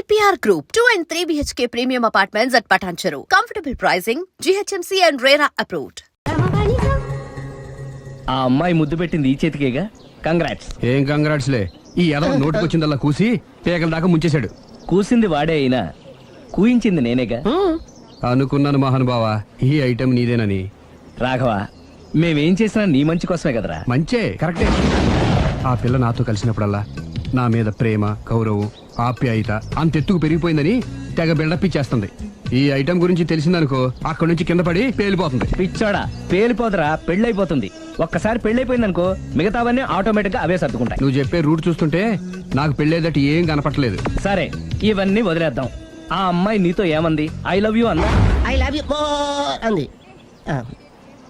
EPR Group, 2 and 3 BHK premium apartments at Patancheru. Comfortable pricing, GHMC and RERA approved. ఆ అమ్మాయి ముద్దు పెట్టింది ఈ చేతికేగా. కంగ్రాట్స్. ఏం కంగ్రాట్స్ లే, ఈ ఎదవ నోటికొచ్చిందల్లా కూసి పేకల దాకా ముంచేశాడు. కూసింది వాడే అయినా కూయించింది నేనేగా. అనుకున్నాను మహానుభావా, ఈ ఐటెం నీదేనని. రాఘవ, మేమేం చేసినా నీ మంచి కోసమే కదరా. మంచే, కరెక్టే. ఆ పిల్ల నాతో కలిసినప్పుడల్లా నా మీద ప్రేమ, గౌరవం, ఆప్యాయత అంతెత్తుకు పెరిగిపోయిందని తెగ బిల్డప్పిచ్చేస్తుంది. ఈ ఐటెం గురించి తెలిసిందనుకో, అక్కడి నుంచి కింద పడి పేలిపోతుంది. పిచ్చోడా, పేలిపోదరా, పెళ్ళైపోతుంది. ఒక్కసారి పెళ్ళైపోయిందనుకో మిగతావన్నీ ఆటోమేటిక్ గా అవే సర్దుకుంటాయి. నువ్వు చెప్పే రూట్ చూస్తుంటే నాకు పెళ్ళేదట ఏం కనపట్లేదు. సరే, ఇవన్నీ వదిలేద్దాం. ఆ అమ్మాయి నీతో ఏమంది? ఐ లవ్ యూ అందా? ఐ లవ్ యూ అంది.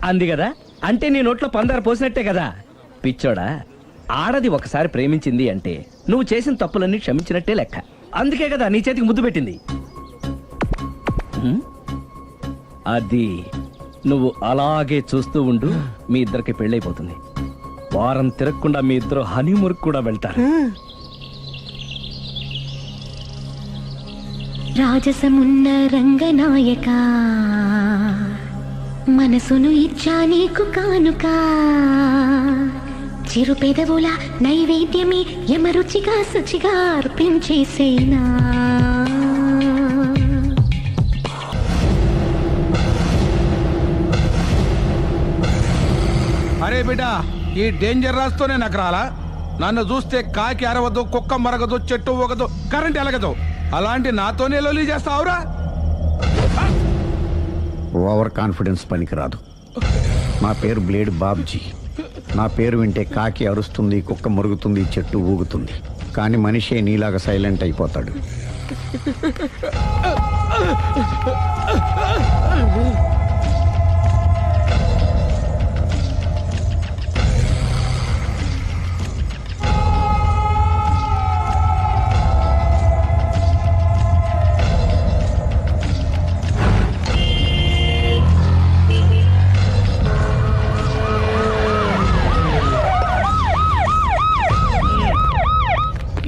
అంది కదా, అంటే నీ నోట్లో పందారు పోసినట్టే కదా. పిచ్చోడా, ఆడది ఒకసారి ప్రేమించింది అంటే నువ్వు చేసిన తప్పులన్నీ క్షమించినట్టే లెక్క. అందుకే కదా నీ చేతికి ముద్దు పెట్టింది. అది నువ్వు అలాగే చూస్తూ ఉండు, మీ ఇద్దరికి పెళ్ళైపోతుంది. వారం తిరగకుండా మీ ఇద్దరు హనీమూర్కి కూడా వెళ్తారు. రాజసమున్న రంగనాయక, మనసును ఇచ్చా నీకు కానుక, చిరు పెదవుల నైవేద్యమే యమరుచిగా శుచిగా అర్పించేసేనా. అరే బిడ్డా, ఈ డేంజర్ రాస్తూనే నాకు రాలా. నన్ను చూస్తే కాకి అరవదు, కుక్క మరగదు, చెట్టు ఊగదు, కరెంట్ ఎలగదు. అలాంటి నాతోనే లొలి చేస్తావురా? ఓవర్ కాన్ఫిడెన్స్ పనికిరాదు. నా పేరు బ్లేడ్ బాబ్జీ. నా పేరు వింటే కాకి అరుస్తుంది, కుక్క మురుగుతుంది, చెట్టు ఊగుతుంది. కానీ మనిషే నీలాగా సైలెంట్ అయిపోతాడు.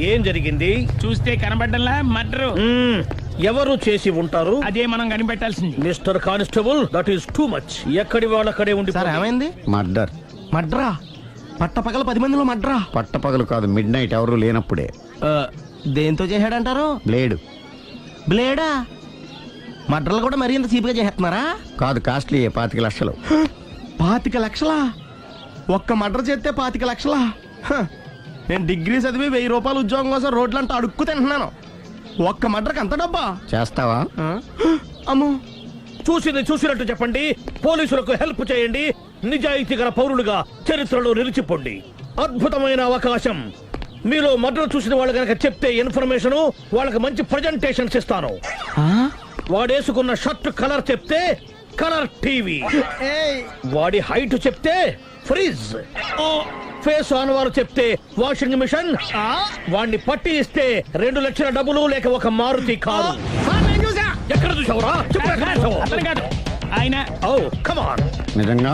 ఏం జరిగింది? చూస్తే కనబడ్డంలా మర్డరు. ఎవరు చేసి ఉంటారు? అదే మనం కనిపెట్టాల్సింది. Mister constable, that is too much. ఎక్కడి వాళ్ళక్కడే ఉండి. సార్ ఏమైంది? మర్డర్. మడ్రా? పట్టపగల 10 మందిలో మడ్రా? పట్టపగలు కాదు, మిడ్ నైట్ ఎవరు లేనప్పుడే. దేంతో చేశాడంటారు? బ్లేడ్. బ్లేడా? మడ్రలు కూడా మరీ ఇంత చీప్గా చేస్తున్నారా? కాదు, కాస్ట్లీ 25 లక్షలు. 25 లక్షలా? ఒక్క మడ్ర చేస్తే 25 లక్షలా? నేను డిగ్రీ చదివి 1000 రూపాయలు ఉద్యోగం కోసం రోడ్లంతా అడుక్కు తింటున్నాను. ఒక్క మడ్రకు అంత డబ్బా? చేస్తావా? అమ్మో. చూసినట్టు చెప్పండి. పోలీసులకు హెల్ప్ చేయండి. నిజాయితీ గల పౌరులుగా చరిత్రలో నిలిచిపోండి. అద్భుతమైన అవకాశం. మీలో మర్డర్ చూసిన వాళ్ళు కనుక చెప్తే ఇన్ఫర్మేషన్, వాళ్ళకి మంచి ప్రజెంటేషన్స్ ఇస్తాను. వాడేసుకున్న షర్ట్ కలర్ చెప్తే కలర్ టీవీ, వాడి హైట్ చెప్తే ఫ్రిజ్, ఫేస్ ఆన్ వారు చెప్తే వాషింగ్ మిషన్, వాడిని పట్టి ఇస్తే 2 లక్షల డబ్బులు లేక ఒక మారుతి కారు. ఎక్కడ చూసావురా? ఆయన నిజంగా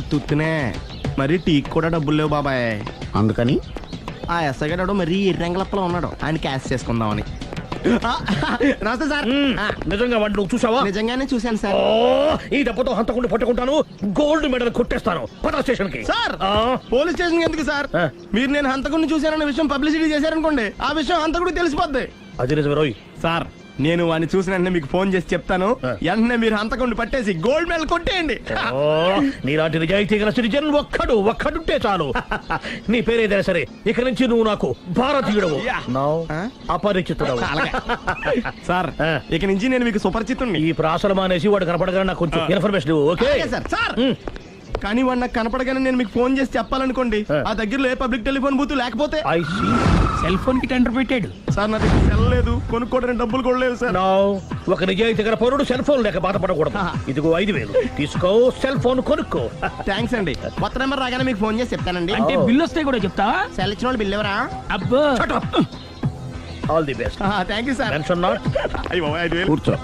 ఉత్తునే మరి టీకి కూడా డబ్బులు లేవు బాబాయ్. అందుకని ఆ ఎస్ఐ గారు మరీ ఎర్రంగలప్పలో ఉన్నాడు, ఆయన క్యాష్ చేసుకుందామని. నమస్తే సార్. నిజంగా వాడిని నువ్వు చూసావా? నిజంగానే చూశాను సార్. ఈ దెబ్బతో హంతకుండా పట్టుకుంటాను, గోల్డ్ మెడల్ కొట్టేస్తాను. పద స్టేషన్ కి. సార్, పోలీస్ స్టేషన్ ఎందుకు సార్? మీరు నేను హంతకుడిని చూశానన్న విషయం పబ్లిసిటీ చేశారనుకోండి, ఆ విషయం హంతకుడికి తెలిసిపోద్ది. అది నిజమే రోయ్. సార్, నేను వాడిని చూసిన వెంటనే మీకు ఫోన్ చేసి చెప్తాను. వెంటనే మీరు హంతకుడిని పట్టేసి గోల్డ్ మెడల్ కొట్టేయండి. నీలాంటి నిజాయితీ గల సిటిజన్ ఒక్కడుంటే చాలు. నీ పేరేదైనా సరే, ఇక నుంచి నువ్వు నాకు భారతీయుడవు, అపరిచితుడవు. సార్, ఇక నుంచి నేను మీకు సుపరిచితుడిని. ఈ ప్రాసలు మానేసి వాడు కనపడగానే నాకు కొంచెం ఇన్ఫర్మేషన్. Okay sir. సార్, కానీ వాడు నాకు కనపడగానే నేను మీకు ఫోన్ చేసి చెప్పాలనుకోండి, ఆ దగ్గరలో ఏ పబ్లిక్ టెలిఫోన్ బూత్ లేకపోతే. సెల్ ఫోన్ కి టెండర్ పెట్టాడు సార్. నా దగ్గర సెల్ లేదు, కొనుక్కోవడానికి డబ్బులు కూడా లేవు సార్. ఒక నిజాయితీ గల పౌరుడు సెల్ ఫోన్ లేక బాధపడకూడదు. ఇదిగో 5000 తీసుకో, సెల్ ఫోన్ కొనుక్కో. థ్యాంక్స్ అండి. కొత్త నెంబర్ రాగానే మీకు ఫోన్ చేసి చెప్తానండి. అంటే బిల్లు వస్తే కూడా చెప్తావా? సెల్ ఇచ్చిన వాళ్ళు బిల్ ఎవరా? అబ్బో. All the best. Thank you sir. Tension not. కూర్చో.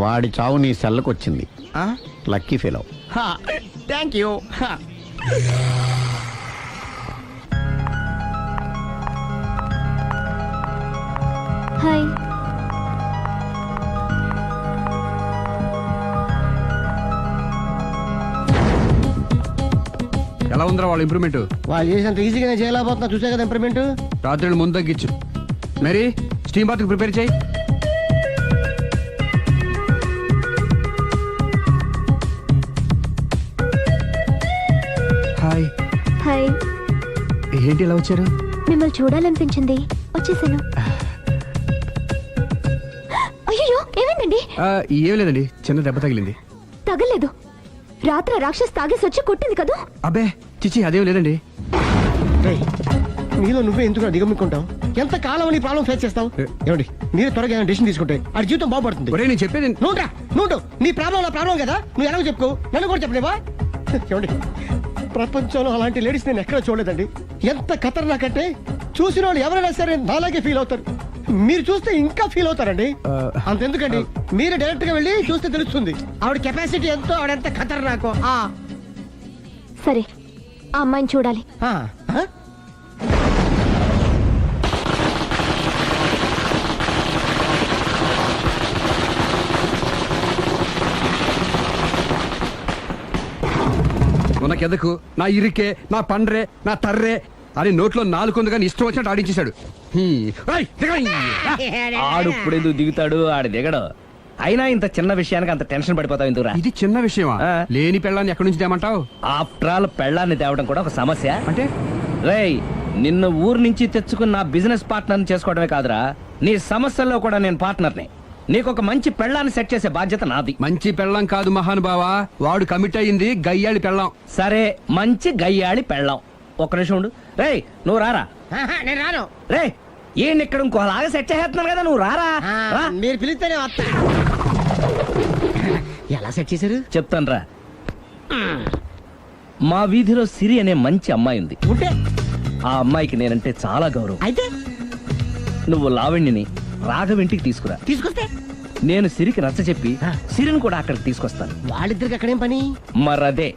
వాడి చావు నీ సెల్లకు వచ్చింది. Lucky fellow. Thank you. Hi. ఎలా ఉందిరా వాళ్ళ ఇంప్రూవ్మెంట్? వాళ్ళు చేసినంత ఈజీగానే చేయలేకపోతున్నా, చూసే కదా ఇంప్రూవ్మెంట్. రాత్రి ముందు తగ్గించు. మరి స్టీమ్ బాత్ ప్రిపేర్ చేయి. హాయ్. హాయ్. ఏంటి ఇలా వచ్చారు? మిమ్మల్ని చూడాలనిపించింది, వచ్చేసాను. అయ్యో, ఏమైందండి? ఏం లేదండి, చిన్న దెబ్బ తగిలింది. తగలేదు. రాత్రి రాక్షస్ తాగేసి వచ్చి కొట్టింది కదా. అబ్బే చిచి, అదేం లేదండి. నీలో నువ్వే ఎందుకు దిగమ్ముకుంటావు? ఎంత కాలం నీ ప్రాబ్లం ఫేస్ చేస్తావు? ఏమండి, మీరు త్వరగా డెసిషన్ తీసుకుంటే ఆ జీవితం బాగుపడుతుంది. ఒరేయ్, నేను చెప్పేది నువ్వు నీ ప్రాబ్లం నా ప్రాబ్లం కదా, నువ్వు ఎలాగో చెప్పుకో, నన్ను కూడా చెప్పలేవా? ఏమండి, ప్రపంచంలో అలాంటి లేడీస్ నేను ఎక్కడ చూడలేదండి. ఎంత ఖతర్నాకంటే చూసిన వాళ్ళు ఎవరైనా సరే నాలాగే ఫీల్ అవుతారు. మీరు చూస్తే ఇంకా ఫీల్ అవుతారండి. అంతెందుకండి, మీరు డైరెక్ట్ గా వెళ్ళి చూస్తే తెలుస్తుంది ఆవిడ కెపాసిటీ ఎంతో, ఆవిడెంత ఖతర్నాకో. సరే, ఆ అమ్మాయిని చూడాలి. ఉనకెదకు నా ఇరికే, నా పండ్రే, నా తర్రే అని నోట్లో నాలుగు కానీ ఇష్టం వచ్చినట్టు ఆడించేశాడు. ఆడు ఇప్పుడు ఎందుకు దిగుతాడు, ఆడు దిగడు. అయినా ఇంత చిన్న విషయానికి అంత టెన్షన్ పడిపోతావు ఎందుకురా? ఇది చిన్న విషయమా? లేని పెళ్ళాన్ని ఎక్కడి నుంచి తేమంటావు? ఆఫ్టర్ ఆల్ పెళ్ళాన్ని తేవడం కూడా ఒక సమస్య అంటే? రేయ్, నిన్ను ఊరు నుంచి తెచ్చుకున్న నా బిజినెస్ పార్ట్నర్ని చేసుకోవడమే కాదురా, నీ సమస్యల్లో కూడా నేను పార్ట్నర్ని. నీకు ఒక మంచి పెళ్ళాన్ని సెట్ చేసే బాధ్యత నాది. మంచి పెళ్ళం కాదు మహానుభావా, వాడు కమిట్ అయ్యింది గయ్యాళి పెళ్ళం. సరే, మంచి గయ్యాళి పెళ్ళాం. ఒక్క నిమిషం ఉండు. రేయ్, నువ్వు రారా. నేను రాను. రే, ఈయన ఇక్కడ ఇంకోలాగా సెట్ చేస్తున్నాను కదా, నువ్వు రారా. రా. మీరు పిలిస్తేనే వస్తా. ఎలా సెట్ చేశారు? చెప్తాను రా. మా వీధిలో సిరి అనే మంచి అమ్మాయి ఉంది. ఉంటే ఆ అమ్మాయికి నేనంటే చాలా గౌరవం. అయితే నువ్వు లావణ్యని రాఘవింటికి తీసుకురా. తీసుకొస్తే నేను సిరికి నచ్చ చెప్పి సిరిని కూడా అక్కడికి తీసుకొస్తాను. వాళ్ళిద్దరికి అక్కడేం పని? మరదే,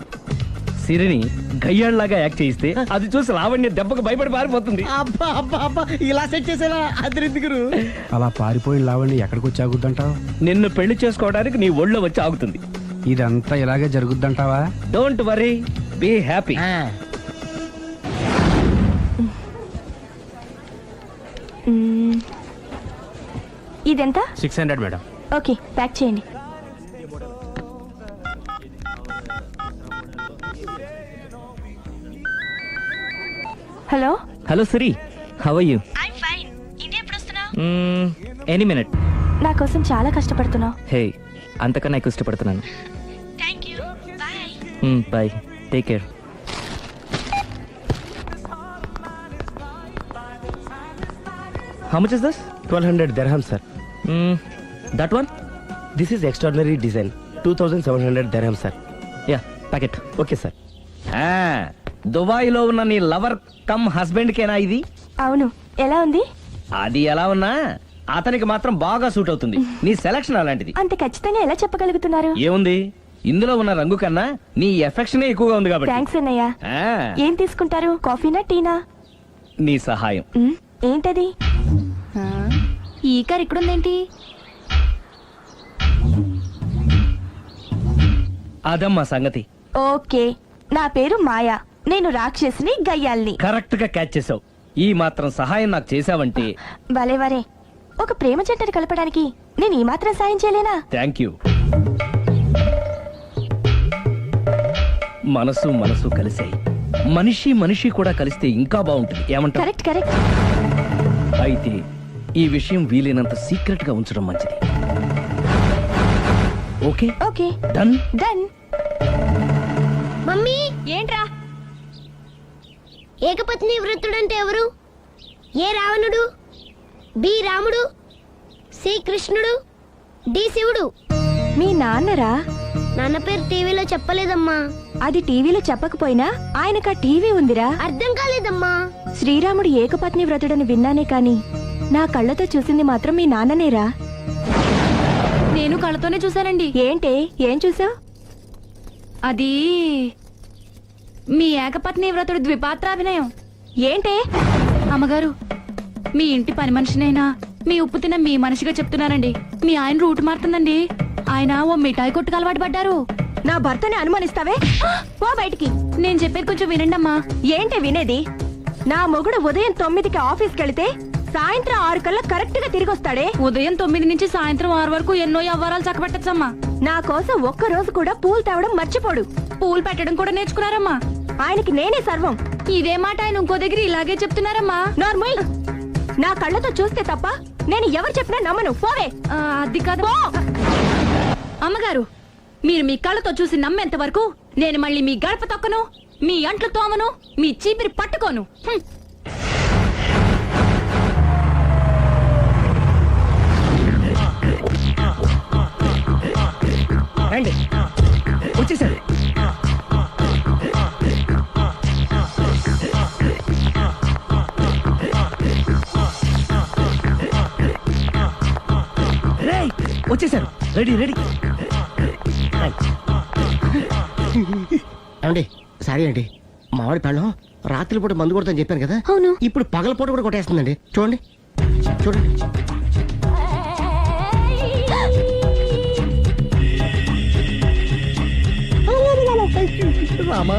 సిరిని గయ్యాళ్ళలాగా యాక్ట్ చేయిస్తే అది చూసి లావణ్య దెబ్బకు భయపడి పారిపోతుంది. అబ్బా అబ్బా అబ్బా, ఇలా సెట్ చేసేలా అద్దరెందుకు? అలా పారిపోయిన లావణ్ణి ఎక్కడికి వచ్చి ఆగుద్దంటావు? నిన్ను పెళ్లి చేసుకోవడానికి నీ ఒళ్ళో వచ్చి ఆగుతుంది. ఇదంతా ఇలాగే జరుగుద్దంటావా? Don't worry, be happy. ఇదెంత? 600 మేడం. ఓకే, ప్యాక్ చేయండి. Hello. Hello Siri, how are you? Any minute. నా కోసం చాలా కష్టపడుతున్నావు. హే, అంతకన్నా ఎక్కువ ఇష్టపడుతున్నాను. Bye, take care. How much is this? 1200 dirham, sir. That one? This is extraordinary design. 2700 dirham, sir. Yeah, pack it. Okay, sir. దుబాయ్లో ఉన్న నీ లవర్ కమ్ హస్బెండ్ కేనా ఇది? అవును. ఎలా ఉంది? అది ఎలా ఉన్నా అతనికి మాత్రం బాగా సూట్ అవుతుంది. నీ సెలక్షన్ అలాంటిది. అంత ఖచ్చితంగా ఎలా చెప్పగలుగుతున్నారు? ఏముంది, ఇందులో ఉన్న రంగు కన్నా నీ ఎఫెక్షనే ఎక్కువగా ఉంది కాబట్టి. థ్యాంక్స్ అన్నయ్య. ఏం తీసుకుంటారు, కాఫీనా టీనా? నీ సహాయం. ఏంటది? ఈ కార్ ఇక్కడుందేంటి? అదమ్మా సంగతి. ఓకే, నా పేరు మాయా. నేను రాక్షసిని, గయ్యాల్ని. కరెక్ట్ గా క్యాచ్ చేసావు. ఈ మాత్రం సహాయం నాకు చేసావంటే. వలే వరే, ఒక ప్రేమ జంటని కలపడానికి నేను ఈ మాత్రం సాయం చేయలేనా? Thank you. మనసు మనసు కలిసాయి, మనిషి మనిషి కూడా కలిస్తే ఇంకా బాగుంటుంది. ఏమంటావు? Correct correct. అయితే ఈ విషయం వీలైనంత సీక్రెట్ గా ఉంచడం మంచిది. Okay okay, done done. Mummy, ఏంట్రా? ఏకపత్ని వృత్తుడంటే ఎవరు? ఏ రావణుడు, బి రాముడు, సి కృష్ణుడు, డి శివుడు. మీ నాన్నరా? నాన్న పేరు టీవీలో చెప్పలేదమ్మా. అది టీవీలో చెప్పకపోయినా ఆయనకా టీవీ ఉందిరా. అర్థం కాలేదమ్మా. శ్రీరాముడు ఏకపత్ని వ్రతుడని విన్నానే కాని నా కళ్ళతో చూసింది మాత్రం మీ నాన్ననేరా. నేను కళ్ళతోనే చూశానండి. ఏంటే, ఏం చూసావు? అది మీ ఏకపత్ని వ్రతుడు ద్విపాత్రాభినయం. ఏంటే? అమ్మగారు, మీ ఇంటి పని మనిషినైనా మీ ఉప్పు తిన్న మీ మనిషిగా చెప్తున్నానండి. మీ ఆయన రూట్ మారుతుందండి. ఆయన ఓ మిఠాయి కొట్టుకు అలవాటు పడ్డారు. నా భర్తని అనుమానిస్తావే? పో బయటికి. నేను చెప్పేది కొంచెం వినండి అమ్మా. ఏంటి వినేది? నా మొగుడు ఉదయం 9కి ఆఫీస్కి వెళితే సాయంత్రం 6 కల్లా కరెక్ట్ గా తిరిగి వస్తాడే. ఉదయం 9 నుంచి సాయంత్రం 6 వరకు ఎన్నో వ్యవహారాలు చక్కబెట్టచ్చమ్మా. నా కోసం ఒక్క రోజు కూడా పూలు తేవడం మర్చిపోడు. పూలు పెట్టడం కూడా నేర్చుకున్నారమ్మా. ఆయనకి నేనే సర్వం. ఇదే మాట ఆయన ఇంకో దగ్గర ఇలాగే చెప్తున్నారమ్మా. నార్మల్. నా కళ్ళతో చూస్తే తప్ప నేను ఎవరు చెప్పినా నమ్మను. పోవే. అది కాదు అమ్మగారు. మీరు మీ కళ్ళతో చూసి నమ్మేంత వరకు నేను మళ్ళీ మీ గడప తొక్కను, మీ అంట్లు తోమను, మీ చీపిరి పట్టుకోను. రండి. వచ్చేసారు. రేయ్, వచ్చేసారు. Ready ready. ఏమండి సారీ అండి, మామిడి పెళ్ళం రాత్రిపూట మందు కొడతాను చెప్పాను కదా. అవును. ఇప్పుడు పగలపూట కూడా కొట్టేస్తుందండి. చూడండి చూడండి. రామా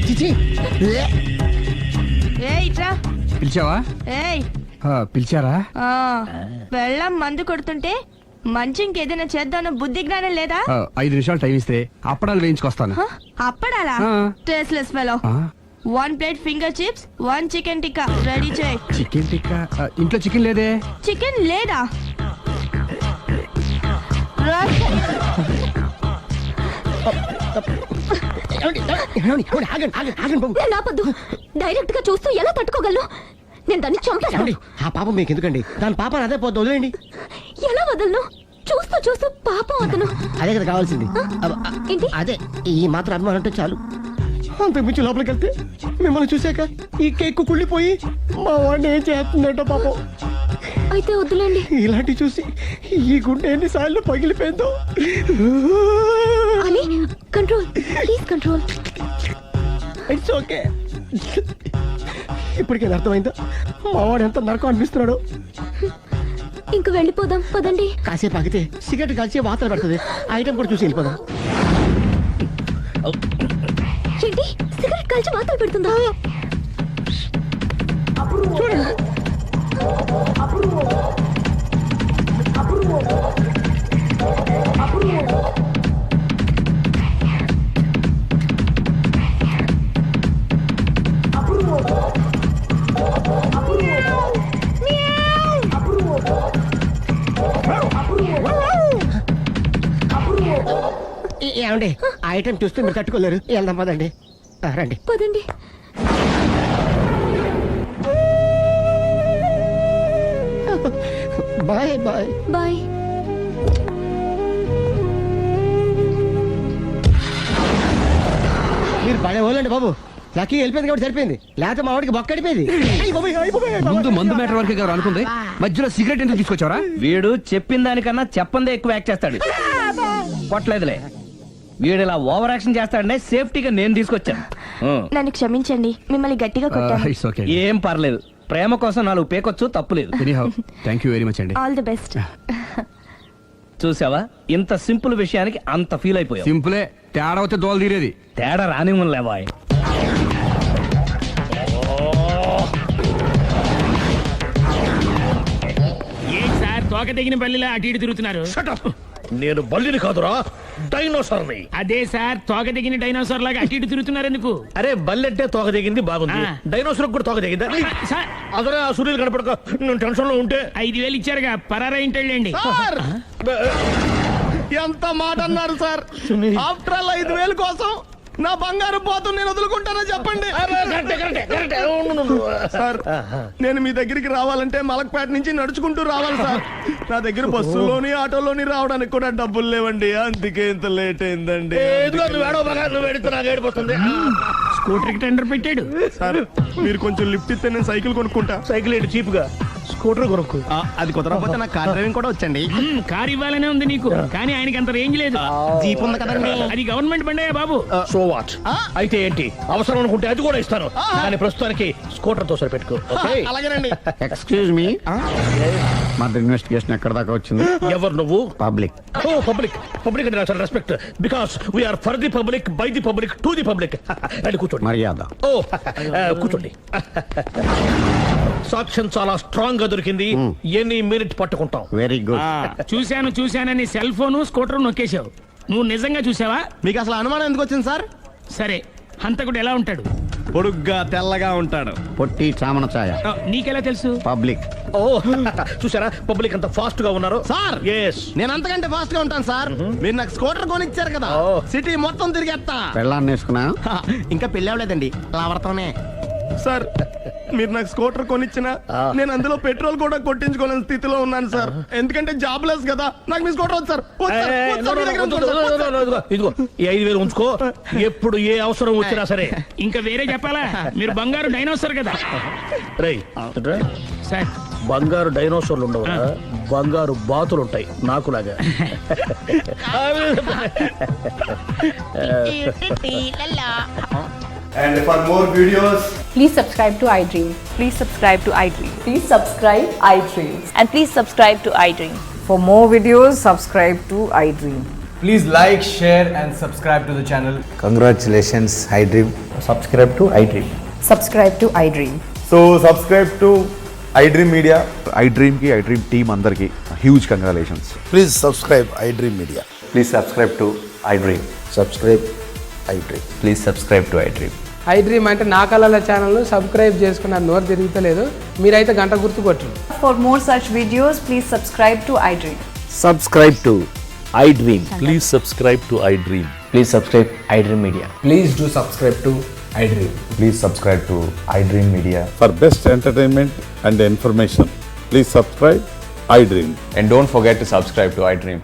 చిచి. పిలిచావా? పిలిచారా? వెళ్ళం మందు కొడుతుంటే మంచి ఇంకేదైనా చేద్దామన్న బుద్ధి జ్ఞానం లేదా? 5 నిమిషాలు టైం ఇస్తే అప్పడాలు వేయించుకొస్తాను. అప్పడాలా? ఆ. Tasteless fellow. 1 plate finger chips, 1 chicken tikka ready చేయి. చికెన్ టిక్కా? ఇంట్లో చికెన్ లేదే. చికెన్ లేదా? నేను ఆపొద్దు. డైరెక్ట్ గా చూస్తూ ఎలా తట్టుకోగలను? నేను దాన్ని చంపాను. ఆ పాపం మీకు ఎందుకండి? దాని పాప అదే పోతుంది, వదిలేండి. ఎలా వదలను? చూస్తూ చూస్తూ పాపం అతను. అదే కదా కావాల్సింది. ఏంటి? అదే ఈ మాత్రం అభిమానం అంటే చాలు. అంతకుమించి లోపలికి వెళ్తే మిమ్మల్ని చూసాక ఈ కేక్ కుళ్ళిపోయి మా వాడిని ఏం చేస్తుందంటో పాపం. అయితే వద్దులేండి. ఇలాంటి చూసి ఈ గుండె ఎన్నిసార్లు పగిలిపోయిందో. అని control, please control. It's okay. ఇప్పటికే అర్థమైందా మా వాడు ఎంత నరకం అనిపిస్తున్నాడు? ఇంక వెళ్ళిపోదాం పదండి. కాసేపు ఆగితే సిగరెట్ కలిసి వాతలు పెడుతుంది. ఐటమ్ కూడా చూసి వెళ్ళిపోదాం. ఏంటి సిగరెట్ కాల్చి వాతలు పెడుతుందా? చూడండి. ఏమండి ఆ ఐటమ్ చూస్తే మీరు తట్టుకోలేరు. వెళ్దాం పదండి. రండి పదండి. Bye bye bye. మీరు పడే వాళ్ళండి బాబు. లక్కీ వెళ్ళిపోయింది కాబట్టి సరిపోయింది, లేకపోతే మా వాడికి బొక్క అడిపోయింది. ముందు మందు మ్యాటర్ వరకే గారు అనుకుంది, మధ్యలో సిగరెట్ ఎందుకు తీసుకొచ్చావరా? వీడు చెప్పిన దానికన్నా చెప్పందే ఎక్కువ యాక్ట్ చేస్తాడు. కొట్టలేదులే. వీడు ఇలా ఓవర్ యాక్షన్ చేస్తాడనే సేఫ్టీగా నేను తీసుకొచ్చాను. నన్ను క్షమించండి, మిమ్మల్ని గట్టిగా కొట్టాను. It's okay. ఏం పర్లేదు. ప్రేమ కోసం 4 పేకొచ్చు, తప్పులేదు. Anyhow thank you very much అండి. All the best. చూసావా, ఇంత సింపుల్ విషయానికి అంత ఫీల్ అయిపోయావు. సింపులే, తేడా అవుతే దోలు తీరేది. తేడా రాని లేవాయ్. ఏంటి సార్ తోక తెగిన బల్లిలా అటు ఇటు తిరుగుతున్నారు? నేను బల్లిని కాదురా, డైనోసార్ని. అదే సార్ తోక తెగిన డైనోసార్ లాగా అటు ఇటు తిరుగుతున్నారు ఎందుకు? అరే బల్లెట్టే తోక దిగింది బాగుంది, ఆ. డైనోసార్ కూడా తోక దిగిందా? సార్ అదరే ఆ సూర్యులు కనపడక నేను టెన్షన్ లో ఉంటే 5,000 ఇచ్చారుగా పరారా ఇంటండి. ఎంత మాట అన్నారు సార్? ఆఫ్టర్ ఆల్ 5,000 కోసం నా బంగారు పోతు నేను వదులుకుంటానో చెప్పండి సార్. నేను మీ దగ్గరికి రావాలంటే మలక్పేట నుంచి నడుచుకుంటూ రావాలి సార్. నా దగ్గర బస్సులోని ఆటోలోని రావడానికి కూడా డబ్బులు లేవండి, అందుకే ఇంత లేట్ అయిందండి. స్కూటర్ కి టెండర్ పెట్టాడు సార్ మీరు కొంచెం లిఫ్ట్ ఇస్తే నేను సైకిల్ కొనుక్కుంటా. సైకిల్ ఏంటి చీప్ గా? స్కూటర్ కొనుక్కు. అది కుదరకపోతే నాకు కార్ డ్రైవింగ్ కూడా వచ్చండి. కారు ఇవ్వాలనే ఉంది నీకు, కానీ ఆయనకి అంత రేంజ్ లేదు. జీప్ ఉంది కదండి. అది గవర్నమెంట్ బండే బాబు. So what? అయితే ఏంటి, అవసరం అనుకుంటే అది కూడా ఇస్తాను, కానీ ప్రస్తుతానికి స్కూటర్ తో సరిపెట్టుకో. ఓకే? అలాగేనండి. ఎక్స్క్యూజ్ మీ, మర్డర్ ఇన్వెస్టిగేషన్ ఎక్కడ దాకా వచ్చింది? ఎవరు నువ్వు? పబ్లిక్. ఓ పబ్లిక్. పబ్లిక్ అంటే నాకు respect, because we are for the public, by the public, to the public. రండి కూర్చోండి. మర్యాద. ఓ కూర్చోండి. సాక్ష్యం చాలా స్ట్రాంగ్ గా దొరికింది, ఎన్ని మినిట్ పట్టుకుంటాం. Very good. చూశానని సెల్ ఫోన్ స్కూటర్ నొక్కేశావు. నువ్వు నిజంగా చూసావా? మీకు అసలు అనుమానం ఎందుకు వచ్చింది సార్? సరే, హంతకుడు ఎలా ఉంటాడు? పొడుగ్గా తెల్లగా ఉంటాడు. పొట్టి చామన ఛాయ. నీకెలా తెలుసు? పబ్లిక్. ఓ చూసారా పబ్లిక్ అంత ఫాస్ట్ గా ఉన్నారు. సార్ ఎస్, నేను అంతకంటే ఫాస్ట్ గా ఉంటాను సార్. మీరు నాకు స్కూటర్ కొనిచ్చారు కదా, సిటీ మొత్తం తిరిగేస్తా. పెళ్ళాన్ని వేసుకున్నా? ఇంకా పెళ్లి అవ్వలేదండి, లావర్తోనే. సార్ మీరు నాకు స్కూటర్ కొనిచ్చిన నేను అందులో పెట్రోల్ కూడా కొట్టించుకోలేని స్థితిలో ఉన్నాను సార్. ఎందుకంటే జాబ్ లెస్ కదా. నాకు మీ స్కూటర్ వద్దు సార్. ఇదిగో ఈ 5,000 ఉంచుకో, ఎప్పుడు ఏ అవసరం వచ్చినా సరే. ఇంకా వేరే చెప్పాలా? మీరు బంగారు డైనోసార్ కదా. రై సార్, బంగారు డైనోసార్లు ఉండవు, బంగారు బాతులు ఉంటాయి నాకులాగా. And for more videos, Please subscribe to iDream. Please subscribe to iDream. Please subscribe iDream. And please subscribe to iDream. For more videos, subscribe to iDream. please like, share and subscribe to the channel. Congratulations, iDream. Subscribe to iDream. Subscribe to iDream. So subscribe to iDream Media. iDream ki iDream team andarki huge congratulations. Please subscribe iDream Media. Please subscribe to iDream. Subscribe iDream. Please subscribe to iDream. iDream అంటే నా కళల channel subscribe చేసుకున్న నోరు తిరుగుతలేదు, మీరైతే గంట గుర్తు కొట్టండి. For more such videos, please subscribe to iDream. Subscribe to iDream. Please subscribe to iDream. Please subscribe iDream Media. Please do subscribe to iDream. Please subscribe to iDream Media. For best entertainment and information, please subscribe iDream. And don't forget to subscribe to iDream.